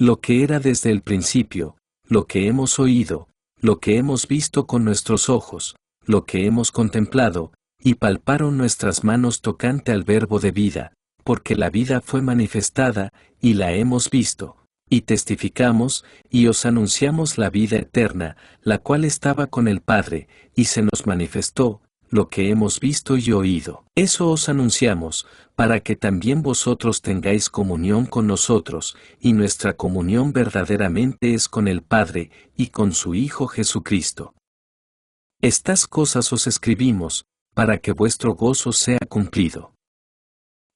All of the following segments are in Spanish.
lo que era desde el principio, lo que hemos oído, lo que hemos visto con nuestros ojos, lo que hemos contemplado, y palparon nuestras manos tocante al Verbo de vida, porque la vida fue manifestada, y la hemos visto, y testificamos, y os anunciamos la vida eterna, la cual estaba con el Padre, y se nos manifestó, lo que hemos visto y oído. Eso os anunciamos, para que también vosotros tengáis comunión con nosotros, y nuestra comunión verdaderamente es con el Padre, y con su Hijo Jesucristo. Estas cosas os escribimos, para que vuestro gozo sea cumplido.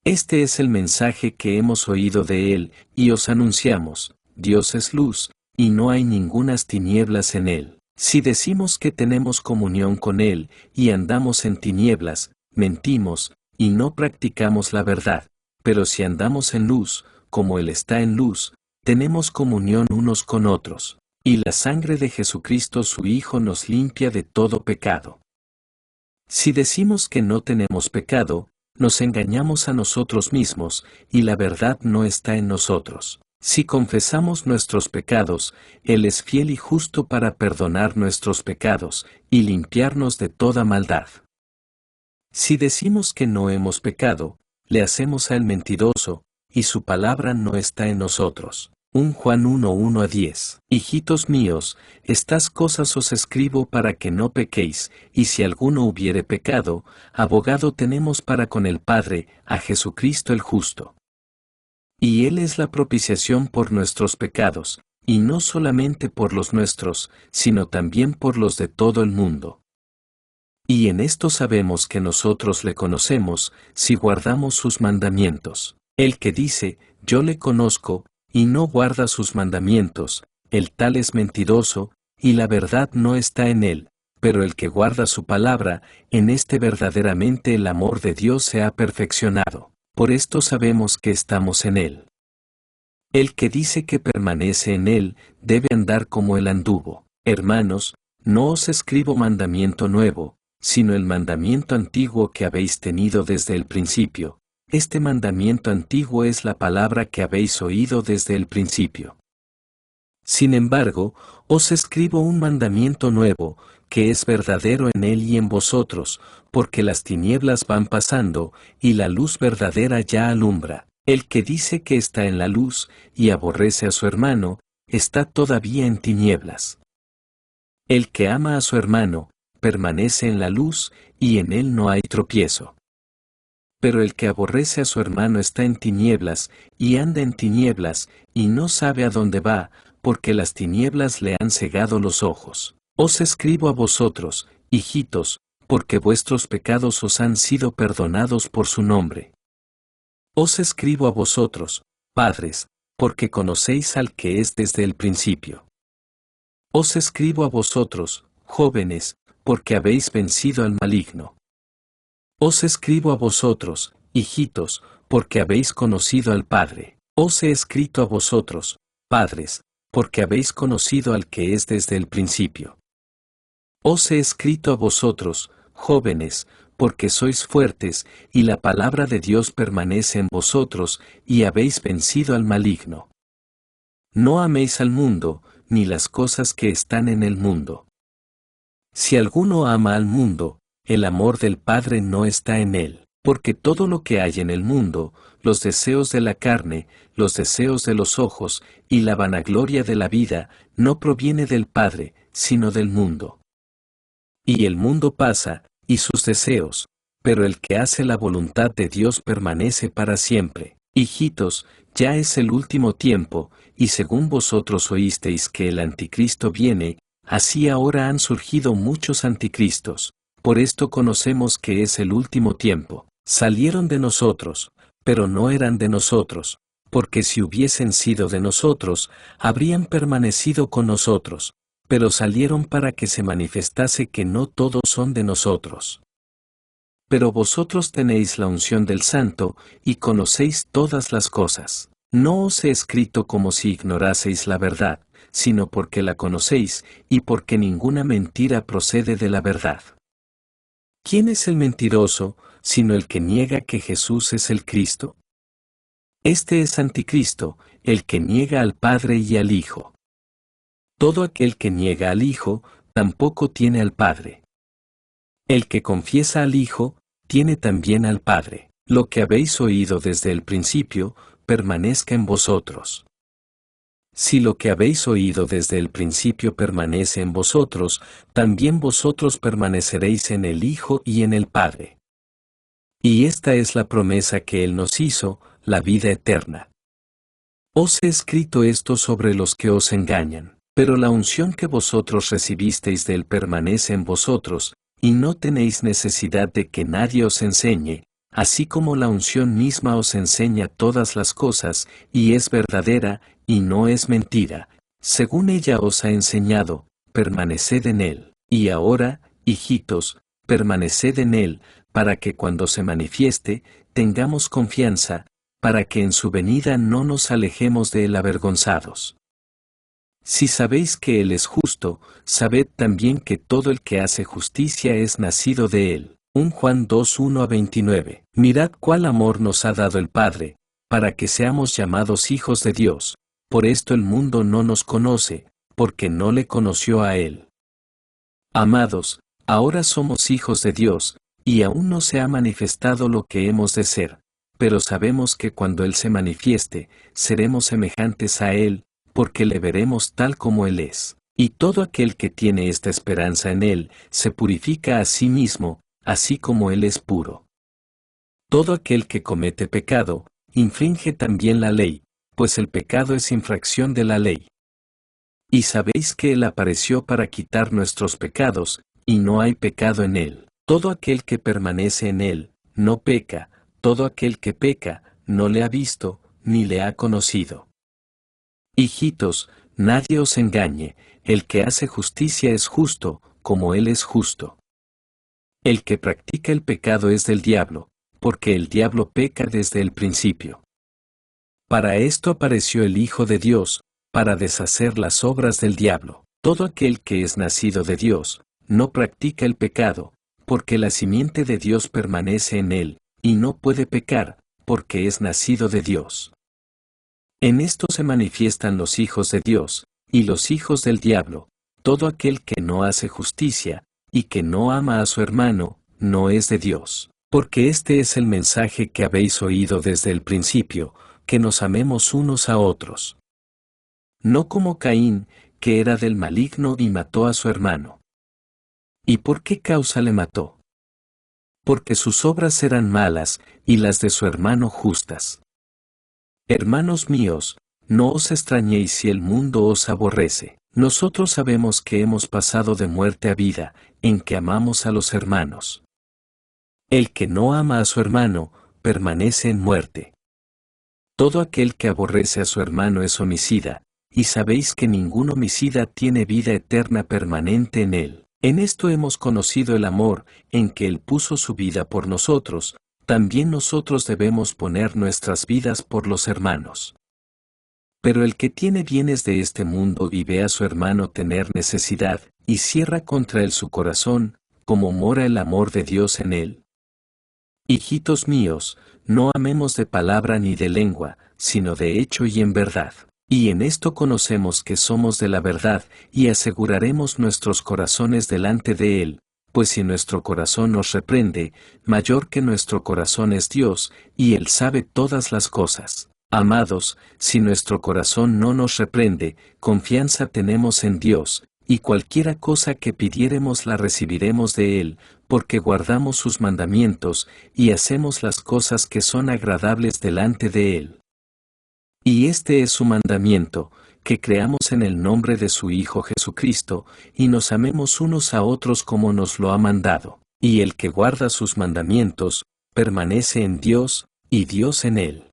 Este es el mensaje que hemos oído de Él, y os anunciamos: Dios es luz, y no hay ningunas tinieblas en Él. Si decimos que tenemos comunión con Él, y andamos en tinieblas, mentimos, y no practicamos la verdad. Pero si andamos en luz, como Él está en luz, tenemos comunión unos con otros, y la sangre de Jesucristo su Hijo nos limpia de todo pecado. Si decimos que no tenemos pecado, nos engañamos a nosotros mismos, y la verdad no está en nosotros. Si confesamos nuestros pecados, Él es fiel y justo para perdonar nuestros pecados, y limpiarnos de toda maldad. Si decimos que no hemos pecado, le hacemos a Él mentiroso, y su palabra no está en nosotros. 1 Juan 1:1-10. Hijitos míos, estas cosas os escribo para que no pequéis, y si alguno hubiere pecado, abogado tenemos para con el Padre, a Jesucristo el justo. Y Él es la propiciación por nuestros pecados, y no solamente por los nuestros, sino también por los de todo el mundo. Y en esto sabemos que nosotros le conocemos, si guardamos sus mandamientos. El que dice, yo le conozco, y no guarda sus mandamientos, el tal es mentiroso, y la verdad no está en él, pero el que guarda su palabra, en este verdaderamente el amor de Dios se ha perfeccionado. Por esto sabemos que estamos en Él. El que dice que permanece en Él, debe andar como Él anduvo. Hermanos, no os escribo mandamiento nuevo, sino el mandamiento antiguo que habéis tenido desde el principio. Este mandamiento antiguo es la palabra que habéis oído desde el principio. Sin embargo, os escribo un mandamiento nuevo, que es verdadero en Él y en vosotros, porque las tinieblas van pasando, y la luz verdadera ya alumbra. El que dice que está en la luz, y aborrece a su hermano, está todavía en tinieblas. El que ama a su hermano, permanece en la luz, y en él no hay tropiezo. Pero el que aborrece a su hermano está en tinieblas, y anda en tinieblas, y no sabe a dónde va, porque las tinieblas le han cegado los ojos. Os escribo a vosotros, hijitos, porque vuestros pecados os han sido perdonados por su nombre. Os escribo a vosotros, padres, porque conocéis al que es desde el principio. Os escribo a vosotros, jóvenes, porque habéis vencido al maligno. Os escribo a vosotros, hijitos, porque habéis conocido al Padre. Os he escrito a vosotros, padres, porque habéis conocido al que es desde el principio. Os he escrito a vosotros, jóvenes, porque sois fuertes, y la palabra de Dios permanece en vosotros, y habéis vencido al maligno. No améis al mundo, ni las cosas que están en el mundo. Si alguno ama al mundo, el amor del Padre no está en él, porque todo lo que hay en el mundo, los deseos de la carne, los deseos de los ojos, y la vanagloria de la vida, no proviene del Padre, sino del mundo. Y el mundo pasa, y sus deseos, pero el que hace la voluntad de Dios permanece para siempre. Hijitos, ya es el último tiempo, y según vosotros oísteis que el anticristo viene, así ahora han surgido muchos anticristos. Por esto conocemos que es el último tiempo. Salieron de nosotros, pero no eran de nosotros, porque si hubiesen sido de nosotros, habrían permanecido con nosotros, pero salieron para que se manifestase que no todos son de nosotros. Pero vosotros tenéis la unción del Santo, y conocéis todas las cosas. No os he escrito como si ignoraseis la verdad, sino porque la conocéis, y porque ninguna mentira procede de la verdad. ¿Quién es el mentiroso, sino el que niega que Jesús es el Cristo? Este es anticristo, el que niega al Padre y al Hijo. Todo aquel que niega al Hijo, tampoco tiene al Padre. El que confiesa al Hijo, tiene también al Padre. Lo que habéis oído desde el principio, permanezca en vosotros. Si lo que habéis oído desde el principio permanece en vosotros, también vosotros permaneceréis en el Hijo y en el Padre. Y esta es la promesa que Él nos hizo, la vida eterna. Os he escrito esto sobre los que os engañan, pero la unción que vosotros recibisteis de Él permanece en vosotros, y no tenéis necesidad de que nadie os enseñe, así como la unción misma os enseña todas las cosas, y es verdadera, y no es mentira. Según ella os ha enseñado, permaneced en Él. Y ahora, hijitos, permaneced en Él, para que cuando se manifieste, tengamos confianza, para que en su venida no nos alejemos de Él avergonzados. Si sabéis que Él es justo, sabed también que todo el que hace justicia es nacido de Él. 1 Juan 2, 1-29. Mirad cuál amor nos ha dado el Padre, para que seamos llamados hijos de Dios. Por esto el mundo no nos conoce, porque no le conoció a Él. Amados, ahora somos hijos de Dios, y aún no se ha manifestado lo que hemos de ser, pero sabemos que cuando Él se manifieste, seremos semejantes a Él, porque le veremos tal como Él es. Y todo aquel que tiene esta esperanza en Él, se purifica a sí mismo, así como Él es puro. Todo aquel que comete pecado, infringe también la ley, pues el pecado es infracción de la ley. Y sabéis que Él apareció para quitar nuestros pecados, y no hay pecado en Él. Todo aquel que permanece en Él, no peca, todo aquel que peca, no le ha visto, ni le ha conocido. Hijitos, nadie os engañe, el que hace justicia es justo, como Él es justo. El que practica el pecado es del diablo, porque el diablo peca desde el principio. Para esto apareció el Hijo de Dios, para deshacer las obras del diablo. Todo aquel que es nacido de Dios, no practica el pecado, porque la simiente de Dios permanece en él, y no puede pecar, porque es nacido de Dios. En esto se manifiestan los hijos de Dios, y los hijos del diablo. Todo aquel que no hace justicia, y que no ama a su hermano, no es de Dios. Porque este es el mensaje que habéis oído desde el principio, que nos amemos unos a otros. No como Caín, que era del maligno y mató a su hermano. ¿Y por qué causa le mató? Porque sus obras eran malas, y las de su hermano justas. Hermanos míos, no os extrañéis si el mundo os aborrece. Nosotros sabemos que hemos pasado de muerte a vida, en que amamos a los hermanos. El que no ama a su hermano, permanece en muerte. Todo aquel que aborrece a su hermano es homicida, y sabéis que ningún homicida tiene vida eterna permanente en él. En esto hemos conocido el amor, en que Él puso su vida por nosotros, también nosotros debemos poner nuestras vidas por los hermanos. Pero el que tiene bienes de este mundo y ve a su hermano tener necesidad, y cierra contra él su corazón, ¿cómo mora el amor de Dios en él? Hijitos míos, no amemos de palabra ni de lengua, sino de hecho y en verdad. Y en esto conocemos que somos de la verdad, y aseguraremos nuestros corazones delante de Él, pues si nuestro corazón nos reprende, mayor que nuestro corazón es Dios, y Él sabe todas las cosas. Amados, si nuestro corazón no nos reprende, confianza tenemos en Dios, y cualquiera cosa que pidiéremos la recibiremos de Él, porque guardamos sus mandamientos, y hacemos las cosas que son agradables delante de Él. Y este es su mandamiento, que creamos en el nombre de su Hijo Jesucristo, y nos amemos unos a otros como nos lo ha mandado. Y el que guarda sus mandamientos, permanece en Dios, y Dios en él.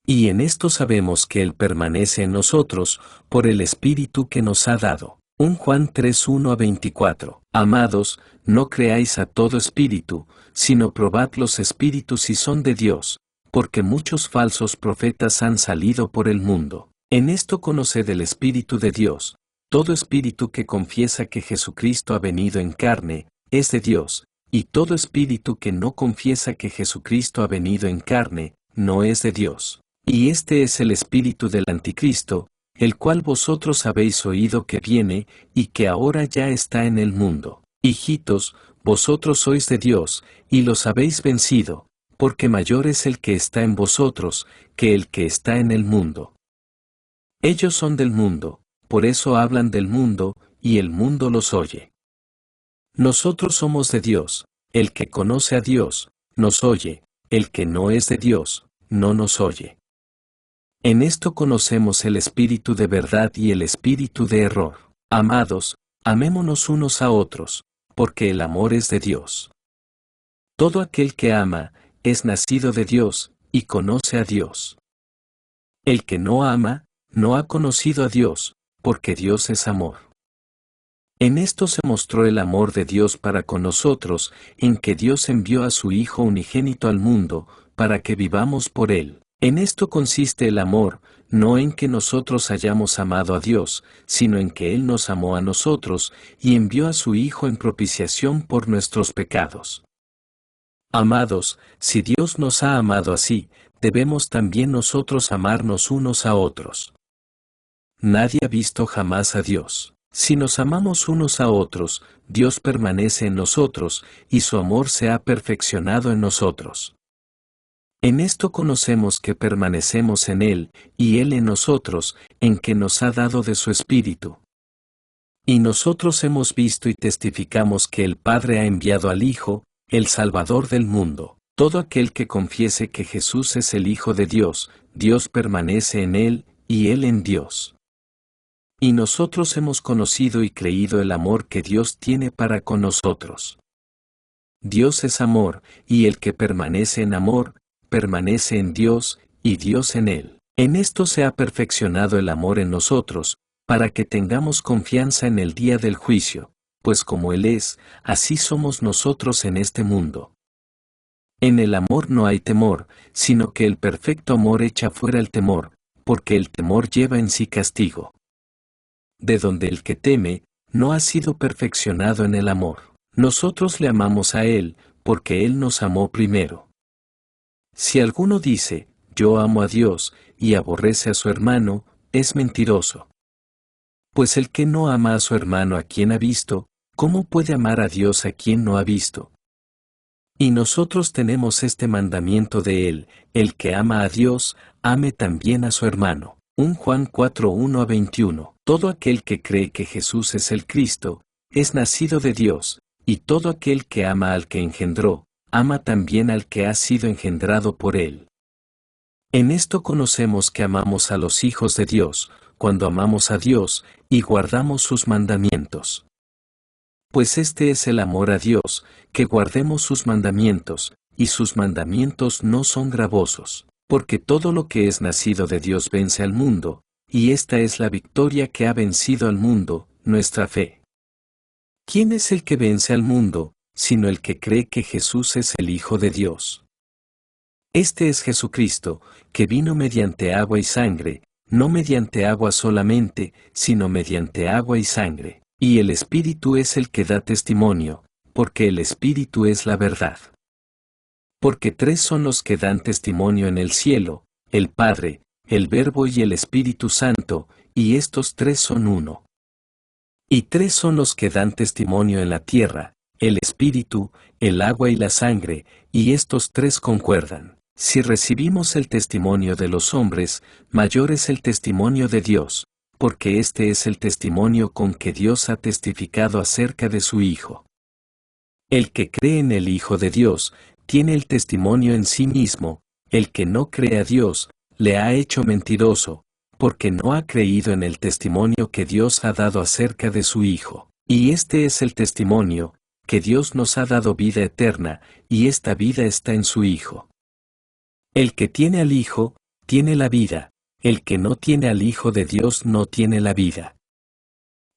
Y en esto sabemos que Él permanece en nosotros, por el Espíritu que nos ha dado. 1 Juan 3, 1-24. Amados, no creáis a todo espíritu, sino probad los espíritus si son de Dios, porque muchos falsos profetas han salido por el mundo. En esto conoced el Espíritu de Dios. Todo espíritu que confiesa que Jesucristo ha venido en carne, es de Dios, y todo espíritu que no confiesa que Jesucristo ha venido en carne, no es de Dios. Y este es el espíritu del anticristo, el cual vosotros habéis oído que viene, y que ahora ya está en el mundo. Hijitos, vosotros sois de Dios, y los habéis vencido, porque mayor es el que está en vosotros, que el que está en el mundo. Ellos son del mundo, por eso hablan del mundo, y el mundo los oye. Nosotros somos de Dios, el que conoce a Dios, nos oye, el que no es de Dios, no nos oye. En esto conocemos el espíritu de verdad y el espíritu de error. Amados, amémonos unos a otros, porque el amor es de Dios. Todo aquel que ama, es nacido de Dios, y conoce a Dios. El que no ama, no ha conocido a Dios, porque Dios es amor. En esto se mostró el amor de Dios para con nosotros, en que Dios envió a su Hijo unigénito al mundo, para que vivamos por Él. En esto consiste el amor, no en que nosotros hayamos amado a Dios, sino en que Él nos amó a nosotros, y envió a su Hijo en propiciación por nuestros pecados. Amados, si Dios nos ha amado así, debemos también nosotros amarnos unos a otros. Nadie ha visto jamás a Dios. Si nos amamos unos a otros, Dios permanece en nosotros, y su amor se ha perfeccionado en nosotros. En esto conocemos que permanecemos en Él, y Él en nosotros, en que nos ha dado de su Espíritu. Y nosotros hemos visto y testificamos que el Padre ha enviado al Hijo, el Salvador del mundo. Todo aquel que confiese que Jesús es el Hijo de Dios, Dios permanece en Él, y Él en Dios. Y nosotros hemos conocido y creído el amor que Dios tiene para con nosotros. Dios es amor, y el que permanece en amor, permanece en Dios, y Dios en él. En esto se ha perfeccionado el amor en nosotros, para que tengamos confianza en el día del juicio, pues como Él es, así somos nosotros en este mundo. En el amor no hay temor, sino que el perfecto amor echa fuera el temor, porque el temor lleva en sí castigo. De donde el que teme, no ha sido perfeccionado en el amor. Nosotros le amamos a Él, porque Él nos amó primero. Si alguno dice, yo amo a Dios, y aborrece a su hermano, es mentiroso. Pues el que no ama a su hermano a quien ha visto, ¿cómo puede amar a Dios a quien no ha visto? Y nosotros tenemos este mandamiento de Él, el que ama a Dios, ame también a su hermano. 1 Juan 4, 1-21. Todo aquel que cree que Jesús es el Cristo, es nacido de Dios, y todo aquel que ama al que engendró, ama también al que ha sido engendrado por Él. En esto conocemos que amamos a los hijos de Dios, cuando amamos a Dios, y guardamos sus mandamientos. Pues este es el amor a Dios, que guardemos sus mandamientos, y sus mandamientos no son gravosos. Porque todo lo que es nacido de Dios vence al mundo, y esta es la victoria que ha vencido al mundo, nuestra fe. ¿Quién es el que vence al mundo, sino el que cree que Jesús es el Hijo de Dios? Este es Jesucristo, que vino mediante agua y sangre, no mediante agua solamente, sino mediante agua y sangre. Y el Espíritu es el que da testimonio, porque el Espíritu es la verdad. Porque tres son los que dan testimonio en el cielo, el Padre, el Verbo y el Espíritu Santo, y estos tres son uno. Y tres son los que dan testimonio en la tierra, el Espíritu, el agua y la sangre, y estos tres concuerdan. Si recibimos el testimonio de los hombres, mayor es el testimonio de Dios, porque este es el testimonio con que Dios ha testificado acerca de su Hijo. El que cree en el Hijo de Dios, tiene el testimonio en sí mismo, el que no cree a Dios, le ha hecho mentiroso, porque no ha creído en el testimonio que Dios ha dado acerca de su Hijo. Y este es el testimonio, que Dios nos ha dado vida eterna, y esta vida está en su Hijo. El que tiene al Hijo, tiene la vida, el que no tiene al Hijo de Dios no tiene la vida.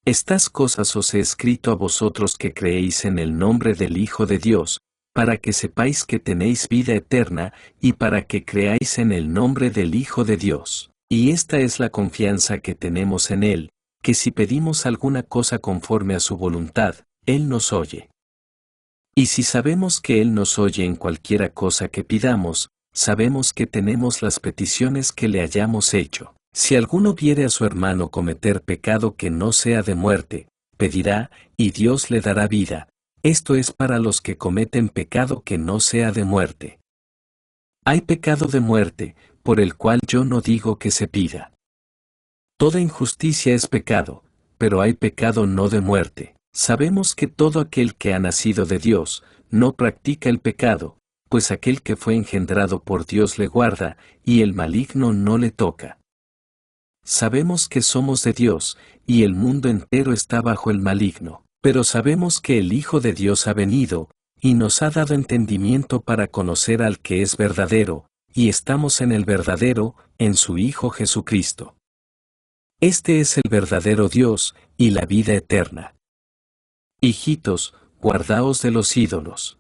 Estas cosas os he escrito a vosotros que creéis en el nombre del Hijo de Dios, para que sepáis que tenéis vida eterna, y para que creáis en el nombre del Hijo de Dios. Y esta es la confianza que tenemos en Él, que si pedimos alguna cosa conforme a su voluntad, Él nos oye. Y si sabemos que Él nos oye en cualquiera cosa que pidamos, sabemos que tenemos las peticiones que le hayamos hecho. Si alguno viere a su hermano cometer pecado que no sea de muerte, pedirá, y Dios le dará vida. Esto es para los que cometen pecado que no sea de muerte. Hay pecado de muerte, por el cual yo no digo que se pida. Toda injusticia es pecado, pero hay pecado no de muerte. Sabemos que todo aquel que ha nacido de Dios, no practica el pecado, pues aquel que fue engendrado por Dios le guarda, y el maligno no le toca. Sabemos que somos de Dios, y el mundo entero está bajo el maligno, pero sabemos que el Hijo de Dios ha venido, y nos ha dado entendimiento para conocer al que es verdadero, y estamos en el verdadero, en su Hijo Jesucristo. Este es el verdadero Dios, y la vida eterna. Hijitos, guardaos de los ídolos.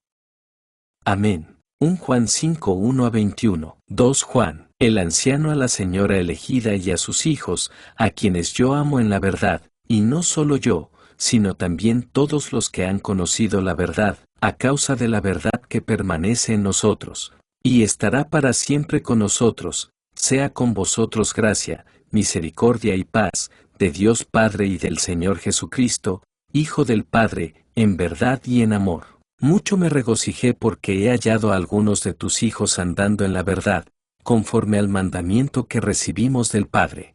Amén. 1 Juan 5, 1-21. 2 Juan, el anciano a la señora elegida y a sus hijos, a quienes yo amo en la verdad, y no solo yo, sino también todos los que han conocido la verdad, a causa de la verdad que permanece en nosotros, y estará para siempre con nosotros, sea con vosotros gracia, misericordia y paz, de Dios Padre y del Señor Jesucristo, Hijo del Padre, en verdad y en amor. Mucho me regocijé porque he hallado a algunos de tus hijos andando en la verdad, conforme al mandamiento que recibimos del Padre.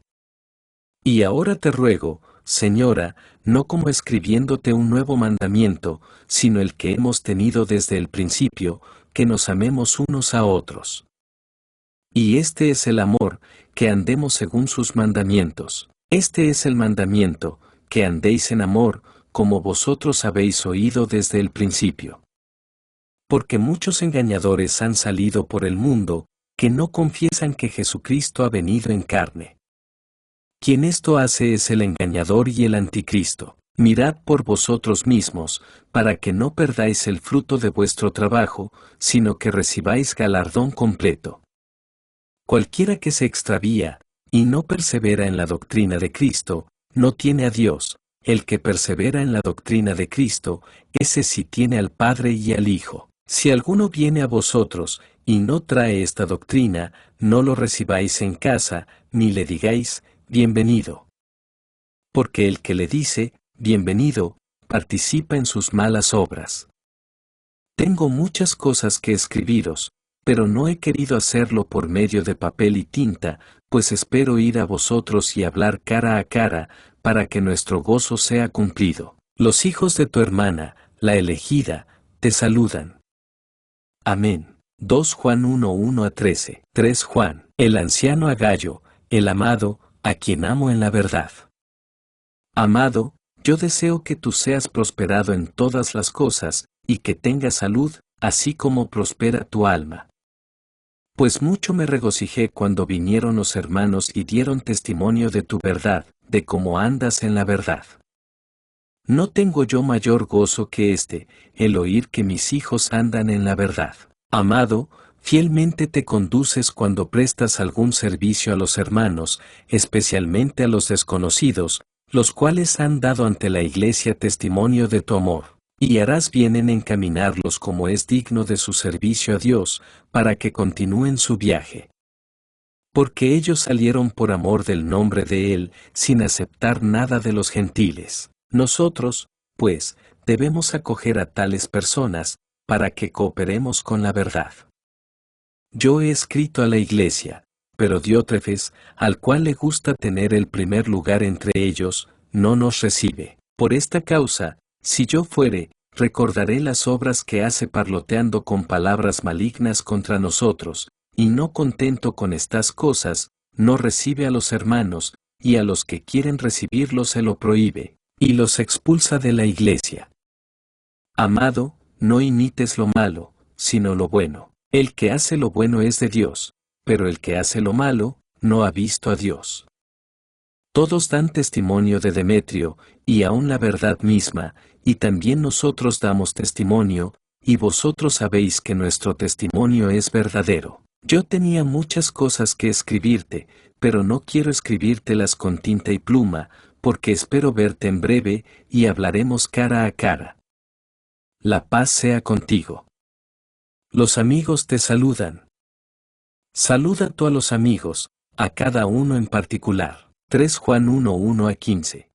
Y ahora te ruego, Señora, no como escribiéndote un nuevo mandamiento, sino el que hemos tenido desde el principio, que nos amemos unos a otros. Y este es el amor, que andemos según sus mandamientos. Este es el mandamiento, que andéis en amor, como vosotros habéis oído desde el principio. Porque muchos engañadores han salido por el mundo, que no confiesan que Jesucristo ha venido en carne. Quien esto hace es el engañador y el anticristo. Mirad por vosotros mismos, para que no perdáis el fruto de vuestro trabajo, sino que recibáis galardón completo. Cualquiera que se extravía, y no persevera en la doctrina de Cristo, no tiene a Dios. El que persevera en la doctrina de Cristo, ese sí tiene al Padre y al Hijo. Si alguno viene a vosotros, y no trae esta doctrina, no lo recibáis en casa, ni le digáis, bienvenido. Porque el que le dice, bienvenido, participa en sus malas obras. Tengo muchas cosas que escribiros, pero no he querido hacerlo por medio de papel y tinta, pues espero ir a vosotros y hablar cara a cara, para que nuestro gozo sea cumplido. Los hijos de tu hermana, la elegida, te saludan. Amén. 2 Juan 1, 1-13. 3 Juan, el anciano a Gayo, el amado, a quien amo en la verdad. Amado, yo deseo que tú seas prosperado en todas las cosas, y que tengas salud, así como prospera tu alma. Pues mucho me regocijé cuando vinieron los hermanos y dieron testimonio de tu verdad, de cómo andas en la verdad. No tengo yo mayor gozo que este, el oír que mis hijos andan en la verdad. Amado, fielmente te conduces cuando prestas algún servicio a los hermanos, especialmente a los desconocidos, los cuales han dado ante la Iglesia testimonio de tu amor. Y harás bien en encaminarlos como es digno de su servicio a Dios, para que continúen su viaje. Porque ellos salieron por amor del nombre de Él, sin aceptar nada de los gentiles. Nosotros, pues, debemos acoger a tales personas, para que cooperemos con la verdad. Yo he escrito a la Iglesia, pero Diótrefes, al cual le gusta tener el primer lugar entre ellos, no nos recibe. Por esta causa, si yo fuere, recordaré las obras que hace parloteando con palabras malignas contra nosotros, y no contento con estas cosas, no recibe a los hermanos, y a los que quieren recibirlos se lo prohíbe, y los expulsa de la Iglesia. Amado, no imites lo malo, sino lo bueno. El que hace lo bueno es de Dios, pero el que hace lo malo, no ha visto a Dios. Todos dan testimonio de Demetrio, y aun la verdad misma, y también nosotros damos testimonio, y vosotros sabéis que nuestro testimonio es verdadero. Yo tenía muchas cosas que escribirte, pero no quiero escribírtelas con tinta y pluma, porque espero verte en breve, y hablaremos cara a cara. La paz sea contigo. Los amigos te saludan. Saluda tú a los amigos, a cada uno en particular. 3 Juan 1:1 a 15.